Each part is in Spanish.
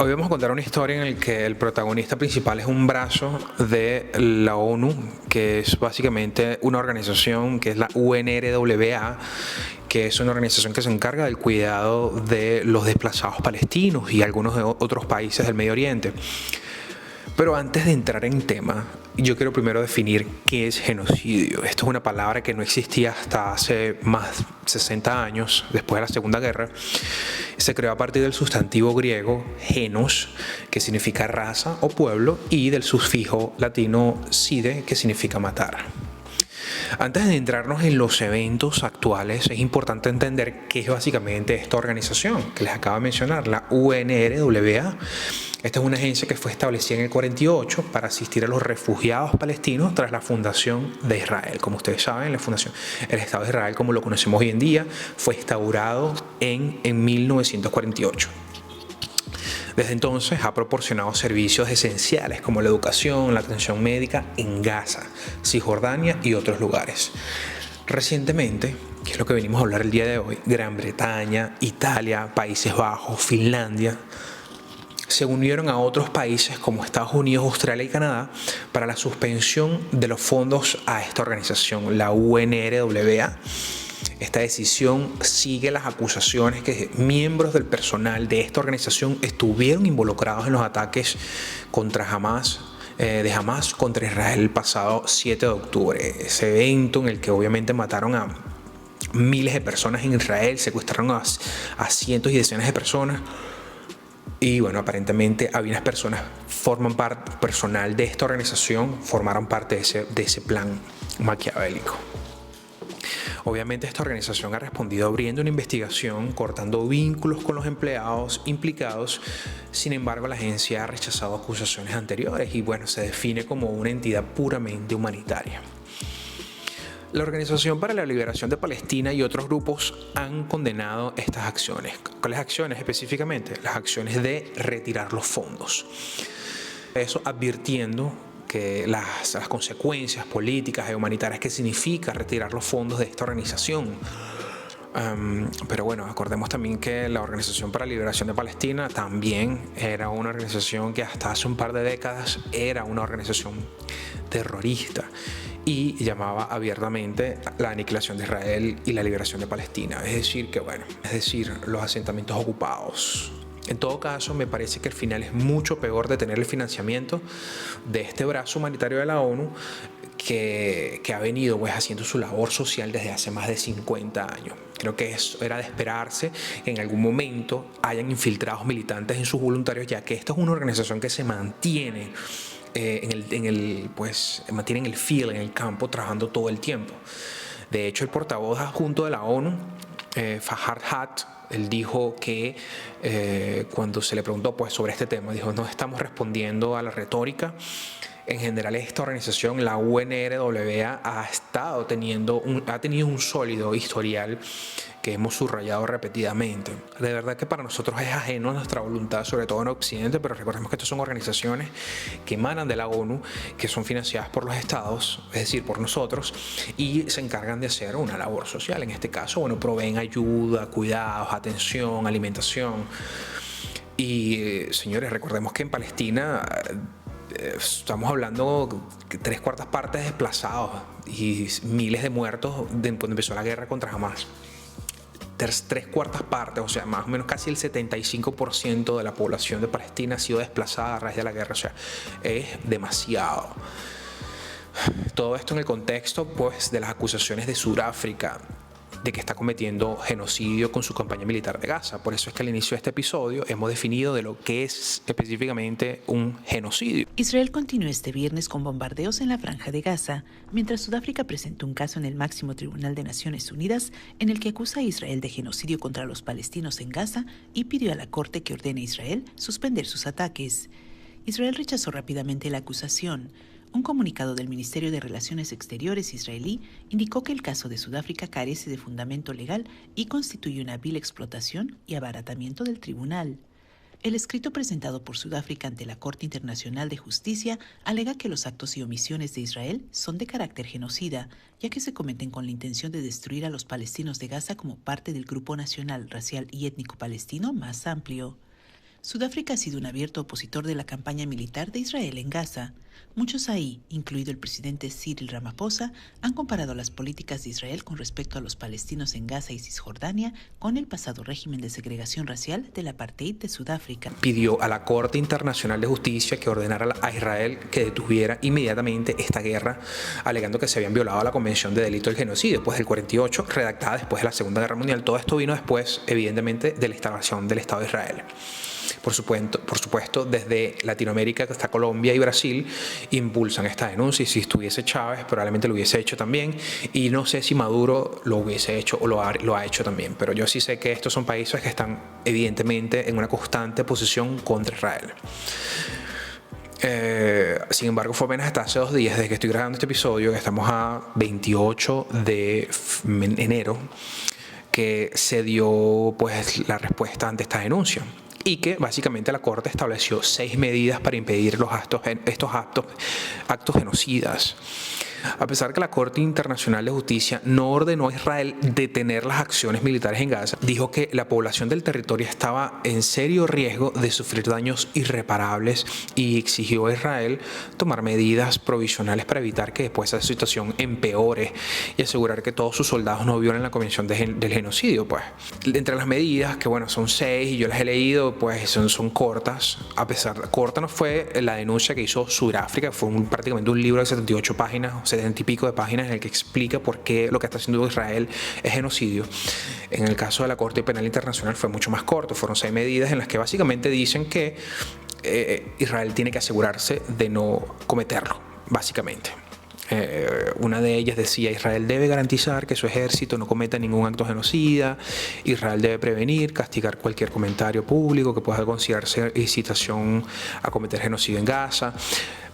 Hoy vamos a contar una historia en la que el protagonista principal es un brazo de la ONU, que es básicamente una organización que es la UNRWA, que es una organización que se encarga del cuidado de los desplazados palestinos y algunos de otros países del Medio Oriente. Pero antes de entrar en tema, yo quiero primero definir qué es genocidio. Esto es una palabra que no existía hasta hace más de 60 años, después de la Segunda Guerra. Se creó a partir del sustantivo griego genos, que significa raza o pueblo, y del sufijo latino cide, que significa matar. Antes de entrarnos en los eventos actuales, es importante entender qué es básicamente esta organización que les acabo de mencionar, la UNRWA. Esta es una agencia que fue establecida en el 48 para asistir a los refugiados palestinos tras la fundación de Israel. Como ustedes saben, el Estado de Israel, como lo conocemos hoy en día, fue instaurado en 1948. Desde entonces ha proporcionado servicios esenciales como la educación, la atención médica en Gaza, Cisjordania y otros lugares. Recientemente, que es lo que venimos a hablar el día de hoy, Gran Bretaña, Italia, Países Bajos, Finlandia, se unieron a otros países como Estados Unidos, Australia y Canadá para la suspensión de los fondos a esta organización, la UNRWA. Esta decisión sigue las acusaciones que miembros del personal de esta organización estuvieron involucrados en los ataques contra de Hamas contra Israel el pasado 7 de octubre. Ese evento en el que obviamente mataron a miles de personas en Israel, secuestraron a cientos y decenas de personas. Y bueno, aparentemente algunas personas personal de esta organización formaron parte de ese plan maquiavélico. Obviamente esta organización ha respondido abriendo una investigación, cortando vínculos con los empleados implicados. Sin embargo, la agencia ha rechazado acusaciones anteriores y bueno, se define como una entidad puramente humanitaria. La Organización para la Liberación de Palestina y otros grupos han condenado estas acciones. ¿Cuáles acciones específicamente? Las acciones de retirar los fondos. Eso advirtiendo que las consecuencias políticas y humanitarias que significa retirar los fondos de esta organización. Pero bueno, acordemos también que la Organización para la Liberación de Palestina también era una organización que hasta hace un par de décadas era una organización terrorista y llamaba abiertamente la aniquilación de Israel y la liberación de Palestina. Es decir, los asentamientos ocupados. En todo caso, me parece que el final es mucho peor de tener el financiamiento de este brazo humanitario de la ONU que ha venido haciendo su labor social desde hace más de 50 años. Creo que eso era de esperarse que en algún momento hayan infiltrados militantes en sus voluntarios, ya que esta es una organización que se mantiene mantiene en el field, en el campo, trabajando todo el tiempo. De hecho, el portavoz adjunto de la ONU, Fahad Haq, él dijo que cuando se le preguntó sobre este tema, dijo: no estamos respondiendo a la retórica. En general, esta organización, la UNRWA, ha tenido un sólido historial que hemos subrayado repetidamente. De verdad que para nosotros es ajeno a nuestra voluntad, sobre todo en Occidente, pero recordemos que estas son organizaciones que emanan de la ONU, que son financiadas por los estados, es decir, por nosotros, y se encargan de hacer una labor social. En este caso, proveen ayuda, cuidados, atención, alimentación. Y señores, recordemos que en Palestina estamos hablando de 3/4 partes desplazados y miles de muertos cuando empezó la guerra contra Hamas. 3/4 partes, o sea, más o menos casi el 75% de la población de Palestina ha sido desplazada a raíz de la guerra. O sea, es demasiado. Todo esto en el contexto de las acusaciones de Sudáfrica de que está cometiendo genocidio con su campaña militar de Gaza. Por eso es que al inicio de este episodio hemos definido de lo que es específicamente un genocidio. Israel continúa este viernes con bombardeos en la Franja de Gaza, mientras Sudáfrica presentó un caso en el máximo tribunal de Naciones Unidas en el que acusa a Israel de genocidio contra los palestinos en Gaza y pidió a la Corte que ordene a Israel suspender sus ataques. Israel rechazó rápidamente la acusación. Un comunicado del Ministerio de Relaciones Exteriores israelí indicó que el caso de Sudáfrica carece de fundamento legal y constituye una vil explotación y abaratamiento del tribunal. El escrito presentado por Sudáfrica ante la Corte Internacional de Justicia alega que los actos y omisiones de Israel son de carácter genocida, ya que se cometen con la intención de destruir a los palestinos de Gaza como parte del grupo nacional, racial y étnico palestino más amplio. Sudáfrica ha sido un abierto opositor de la campaña militar de Israel en Gaza. Muchos ahí, incluido el presidente Cyril Ramaphosa, han comparado las políticas de Israel con respecto a los palestinos en Gaza y Cisjordania con el pasado régimen de segregación racial del apartheid de Sudáfrica. Pidió a la Corte Internacional de Justicia que ordenara a Israel que detuviera inmediatamente esta guerra, alegando que se habían violado la Convención de Delito del Genocidio después del 48, redactada después de la Segunda Guerra Mundial. Todo esto vino después, evidentemente, de la instalación del Estado de Israel. Por supuesto, desde Latinoamérica hasta Colombia y Brasil impulsan esta denuncia, y si estuviese Chávez probablemente lo hubiese hecho también, y no sé si Maduro lo hubiese hecho o lo ha hecho también, pero yo sí sé que estos son países que están evidentemente en una constante posición contra Israel. Sin embargo, fue apenas hasta hace 2 días desde que estoy grabando este episodio, que estamos a 28 de enero, que se dio pues la respuesta ante esta denuncia, y que básicamente la Corte estableció 6 medidas para impedir estos actos genocidas. A pesar de que la Corte Internacional de Justicia no ordenó a Israel detener las acciones militares en Gaza, dijo que la población del territorio estaba en serio riesgo de sufrir daños irreparables y exigió a Israel tomar medidas provisionales para evitar que después esa situación empeore y asegurar que todos sus soldados no violen la Convención del Genocidio. Pues, entre las medidas, que bueno, son 6 y yo las he leído, pues son cortas. Corta no fue la denuncia que hizo Sudáfrica, fue prácticamente un libro de 78 páginas, 70 y pico de páginas, en el que explica por qué lo que está haciendo Israel es genocidio. En el caso de la Corte Penal Internacional fue mucho más corto, fueron 6 medidas en las que básicamente dicen que Israel tiene que asegurarse de no cometerlo, básicamente. Una de ellas decía: Israel debe garantizar que su ejército no cometa ningún acto genocida, Israel debe prevenir, castigar cualquier comentario público que pueda considerarse incitación a cometer genocidio en Gaza.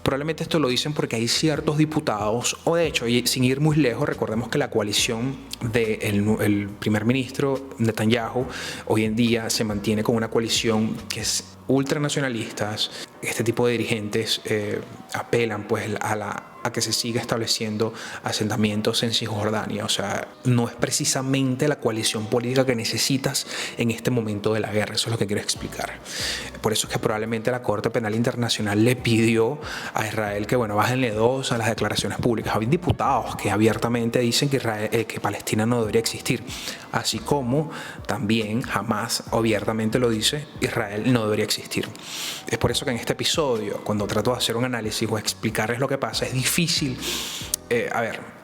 Probablemente esto lo dicen porque hay ciertos diputados, o de hecho, sin ir muy lejos, recordemos que la coalición del primer ministro Netanyahu hoy en día se mantiene con una coalición que es ultranacionalistas. Este tipo de dirigentes apelan pues a que se siga estableciendo asentamientos en Cisjordania. O sea, no es precisamente la coalición política que necesitas en este momento de la guerra. Eso es lo que quiero explicar. Por eso es que probablemente la Corte Penal Internacional le pidió a Israel que, bueno, bájenle 2 a las declaraciones públicas. Hay diputados que abiertamente dicen que Palestina no debería existir, así como también Hamas abiertamente lo dice: Israel no debería existir. Es por eso que en este episodio, cuando trato de hacer un análisis o explicarles lo que pasa, es difícil.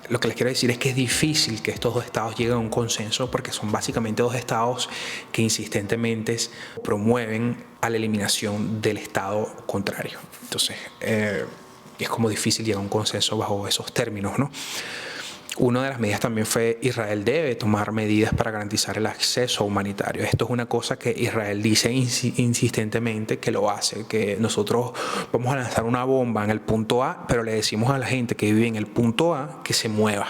Lo que les quiero decir es que es difícil que estos 2 estados lleguen a un consenso, porque son básicamente 2 estados que insistentemente promueven a la eliminación del estado contrario. Entonces, es como difícil llegar a un consenso bajo esos términos, ¿no? Una de las medidas también fue: Israel debe tomar medidas para garantizar el acceso humanitario. Esto es una cosa que Israel dice insistentemente que lo hace, que nosotros vamos a lanzar una bomba en el punto A, pero le decimos a la gente que vive en el punto A que se mueva.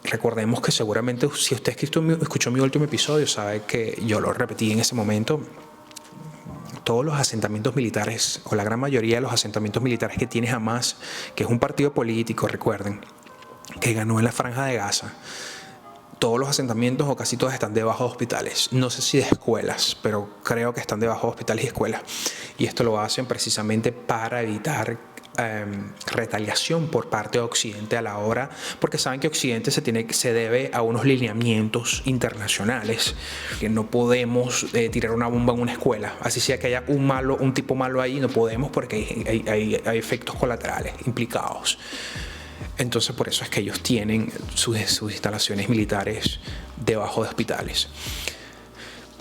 Recordemos que seguramente, si usted escuchó mi último episodio, sabe que yo lo repetí en ese momento. Todos los asentamientos militares, o la gran mayoría de los asentamientos militares que tiene Hamas, que es un partido político, recuerden, que ganó en la Franja de Gaza, todos los asentamientos o casi todos están debajo de hospitales. No sé si de escuelas, pero creo que están debajo de hospitales y escuelas. Y esto lo hacen precisamente para evitar retaliación por parte de Occidente a la hora, porque saben que Occidente se debe a unos lineamientos internacionales, que no podemos tirar una bomba en una escuela, así sea que haya un tipo malo ahí, no podemos, porque hay efectos colaterales implicados. Entonces, por eso es que ellos tienen sus instalaciones militares debajo de hospitales.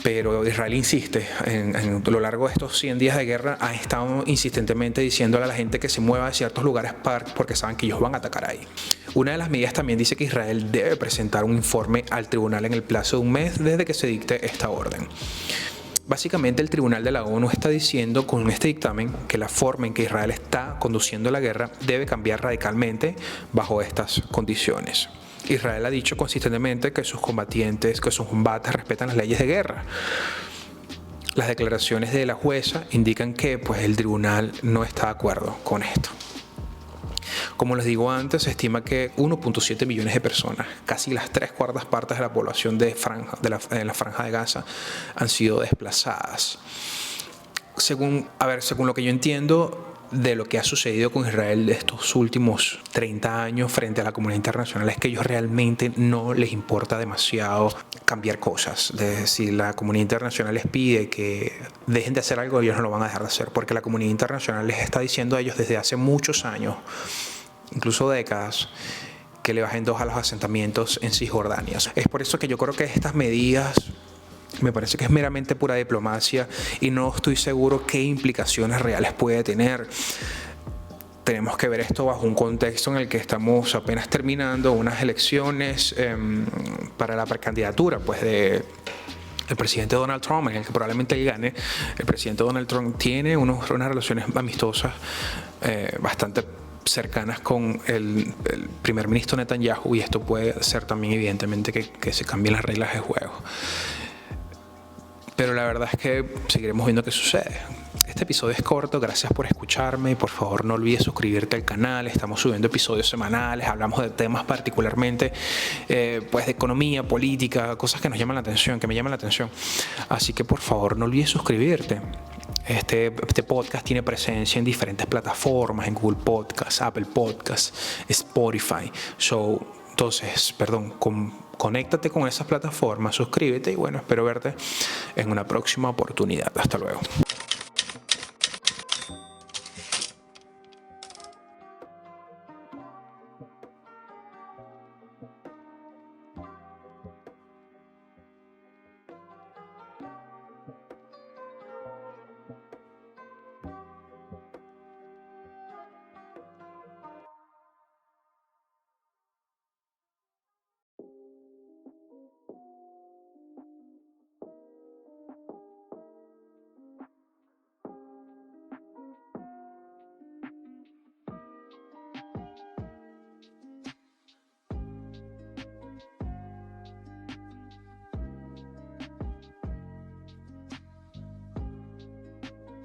Pero Israel insiste, a lo largo de estos 100 días de guerra, ha estado insistentemente diciéndole a la gente que se mueva de ciertos lugares porque saben que ellos van a atacar ahí. Una de las medidas también dice que Israel debe presentar un informe al tribunal en el plazo de un mes desde que se dicte esta orden. Básicamente, el Tribunal de la ONU está diciendo con este dictamen que la forma en que Israel está conduciendo la guerra debe cambiar radicalmente bajo estas condiciones. Israel ha dicho consistentemente que sus combates respetan las leyes de guerra. Las declaraciones de la jueza indican que el tribunal no está de acuerdo con esto. Como les digo antes, se estima que 1.7 millones de personas, casi las 3/4 de la población de la franja de Gaza, han sido desplazadas. Según lo que yo entiendo de lo que ha sucedido con Israel estos últimos 30 años frente a la comunidad internacional, es que ellos realmente no les importa demasiado cambiar cosas. Es decir, la comunidad internacional les pide que dejen de hacer algo, ellos no lo van a dejar de hacer, porque la comunidad internacional les está diciendo a ellos desde hace muchos años, incluso décadas, que le bajen 2 a los asentamientos en Cisjordania. Es por eso que yo creo que estas medidas me parece que es meramente pura diplomacia y no estoy seguro qué implicaciones reales puede tener. Tenemos que ver esto bajo un contexto en el que estamos apenas terminando unas elecciones para la precandidatura pues de el presidente Donald Trump, en el que probablemente él gane. El presidente Donald Trump tiene unas relaciones amistosas bastante cercanas con el primer ministro Netanyahu, y esto puede hacer también evidentemente que se cambien las reglas de juego. Pero la verdad es que seguiremos viendo qué sucede. Este episodio es corto, gracias por escucharme. Por favor, no olvides suscribirte al canal. Estamos subiendo episodios semanales, hablamos de temas particularmente pues de economía, política, cosas que nos llaman la atención, que me llaman la atención. Así que por favor, no olvides suscribirte. Este podcast tiene presencia en diferentes plataformas, en Google Podcasts, Apple Podcasts, Spotify. Conéctate con esas plataformas, suscríbete y bueno, espero verte en una próxima oportunidad. Hasta luego.